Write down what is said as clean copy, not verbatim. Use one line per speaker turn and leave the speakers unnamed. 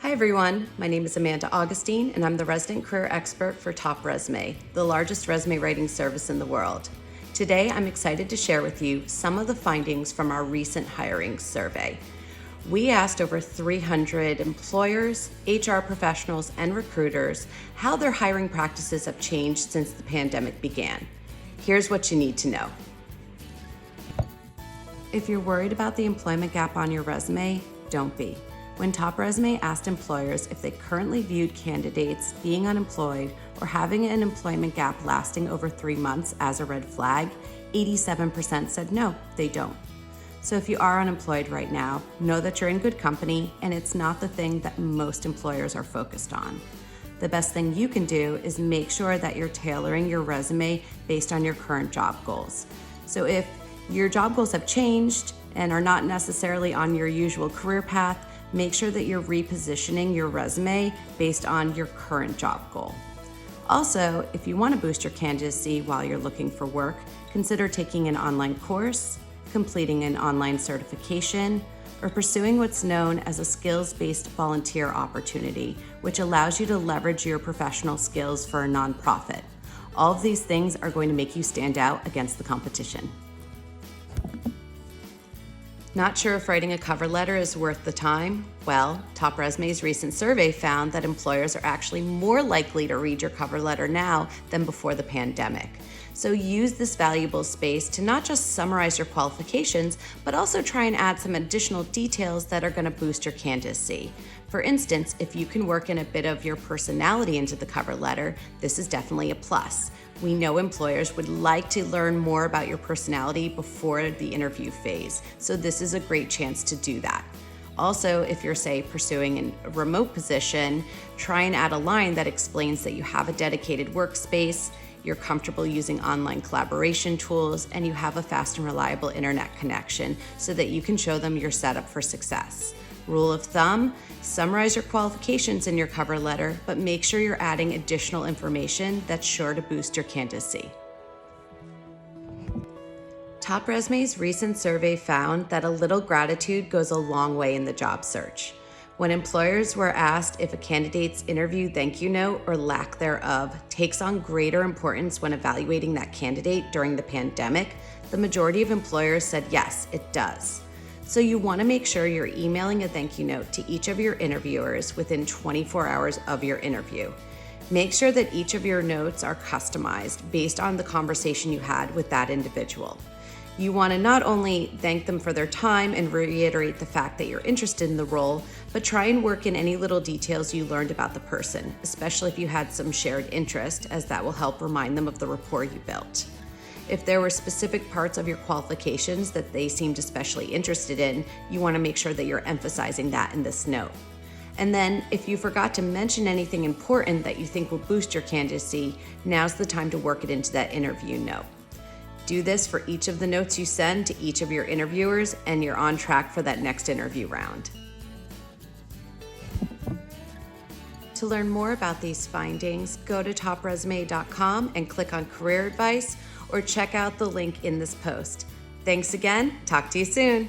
Hi everyone, my name is Amanda Augustine and I'm the Resident Career Expert for TopResume, the largest resume writing service in the world. Today I'm excited to share with you some of the findings from our recent hiring survey. We asked over 300 employers, HR professionals, and recruiters how their hiring practices have changed since the pandemic began. Here's what you need to know. If you're worried about the employment gap on your resume, don't be. When TopResume asked employers if they currently viewed candidates being unemployed or having an employment gap lasting over 3 months as a red flag, 87% said no, they don't. So if you are unemployed right now, know that you're in good company and it's not the thing that most employers are focused on. The best thing you can do is make sure that you're tailoring your resume based on your current job goals. So if your job goals have changed and are not necessarily on your usual career path, make sure that you're repositioning your resume based on your current job goal. Also, if you want to boost your candidacy while you're looking for work, consider taking an online course, completing an online certification, or pursuing what's known as a skills-based volunteer opportunity, which allows you to leverage your professional skills for a nonprofit. All of these things are going to make you stand out against the competition. Not sure if writing a cover letter is worth the time? Well, TopResume's recent survey found that employers are actually more likely to read your cover letter now than before the pandemic. So use this valuable space to not just summarize your qualifications, but also try and add some additional details that are going to boost your candidacy. For instance, if you can work in a bit of your personality into the cover letter, this is definitely a plus. We know employers would like to learn more about your personality before the interview phase, so this is a great chance to do that. Also, if you're, say, pursuing a remote position, try and add a line that explains that you have a dedicated workspace, you're comfortable using online collaboration tools, and you have a fast and reliable internet connection so that you can show them you're set up for success. Rule of thumb, summarize your qualifications in your cover letter, but make sure you're adding additional information that's sure to boost your candidacy. TopResume's recent survey found that a little gratitude goes a long way in the job search. When employers were asked if a candidate's interview thank you note or lack thereof takes on greater importance when evaluating that candidate during the pandemic, the majority of employers said yes, it does. So you want to make sure you're emailing a thank you note to each of your interviewers within 24 hours of your interview. Make sure that each of your notes are customized based on the conversation you had with that individual. You want to not only thank them for their time and reiterate the fact that you're interested in the role, but try and work in any little details you learned about the person, especially if you had some shared interest, as that will help remind them of the rapport you built. If there were specific parts of your qualifications that they seemed especially interested in, you want to make sure that you're emphasizing that in this note. And then if you forgot to mention anything important that you think will boost your candidacy, now's the time to work it into that interview note. Do this for each of the notes you send to each of your interviewers, and you're on track for that next interview round. To learn more about these findings, go to topresume.com and click on Career Advice, or check out the link in this post. Thanks again. Talk to you soon.